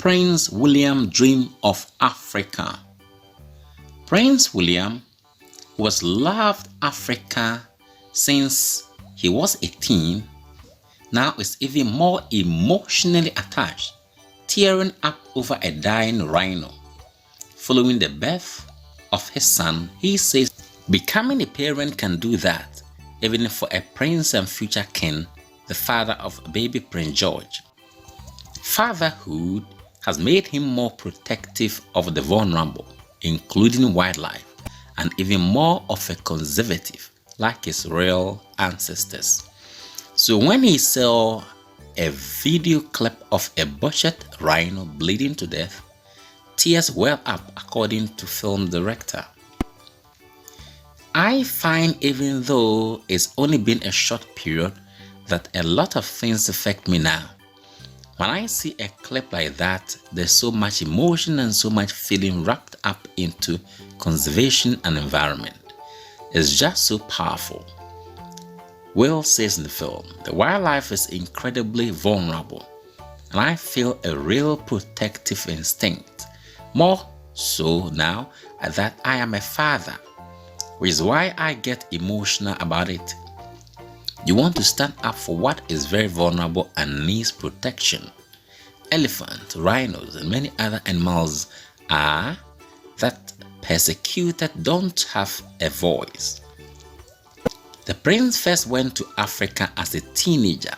Prince William dream of Africa? Prince William was loved Africa since he was a teen. Now is even more emotionally attached, tearing up over a dying rhino. Following the birth of his son, he says becoming a parent can do that, even for a prince and future king, the father of baby Prince George. Fatherhood has made him more protective of the vulnerable, including wildlife, and even more of a conservative, like his royal ancestors. So when he saw a video clip of a butchered rhino bleeding to death, tears welled up, according to film director. I find, even though it's only been a short period, that a lot of things affect me now. When I see a clip like that, there's so much emotion and so much feeling wrapped up into conservation and environment. It's just so powerful. Will says in the film, the wildlife is incredibly vulnerable, and I feel a real protective instinct, more so now that I am a father, which is why I get emotional about it. You want to stand up for what is very vulnerable and needs protection. Elephants, rhinos, and many other animals are that persecuted don't have a voice. The prince first went to Africa as a teenager,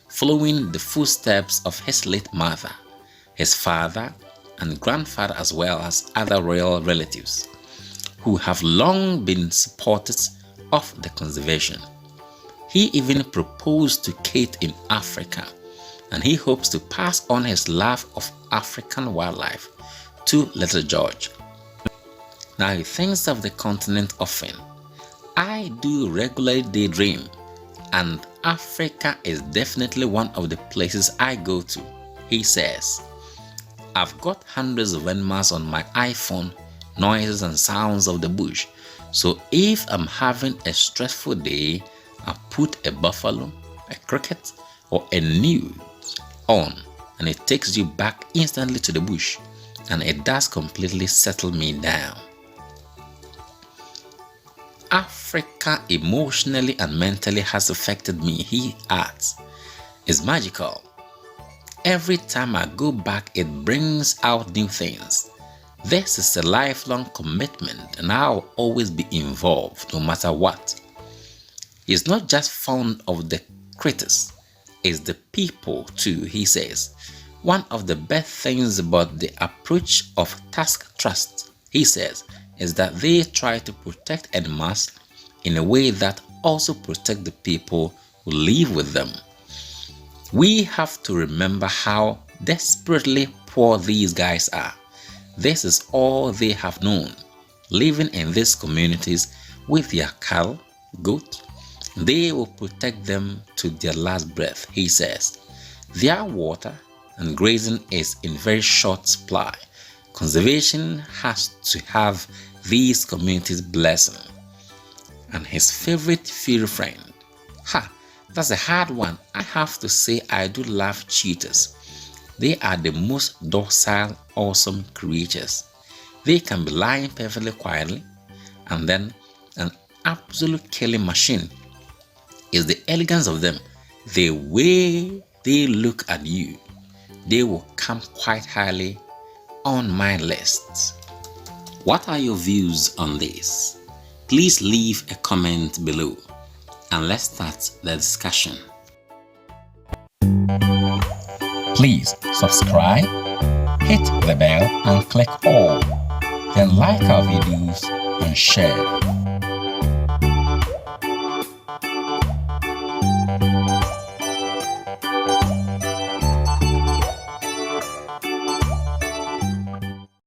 following the footsteps of his late mother, his father, and grandfather, as well as other royal relatives, who have long been supporters of the conservation. He even proposed to Kate in Africa, and he hopes to pass on his love of African wildlife to little George. Now he thinks of the continent often. I do regularly daydream, and Africa is definitely one of the places I go to, he says. I've got hundreds of animals on my iPhone, noises and sounds of the bush, so if I'm having a stressful day, I put a buffalo, a cricket, or a news on, and it takes you back instantly to the bush, and it does completely settle me down. Africa emotionally and mentally has affected me, he adds. It's magical. Every time I go back, it brings out new things. This is a lifelong commitment, and I'll always be involved no matter what. He's not just fond of the critters, it's the people too, he says. One of the best things about the approach of Task Trust, he says, is that they try to protect animals in a way that also protect the people who live with them. We have to remember how desperately poor these guys are. This is all they have known, living in these communities with their cattle, goat. They will protect them to their last breath, he says. Their water and grazing is in very short supply. Conservation has to have these communities' blessing. And his favorite furry friend. That's a hard one. I have to say I do love cheetahs. They are the most docile, awesome creatures. They can be lying perfectly quietly, and then an absolute killing machine. Is the elegance of them, the way they look at you. They will come quite highly on my list. What are your views on this? Please leave a comment below, and let's start the discussion. Please subscribe, hit the bell and click all. Then like our videos and share.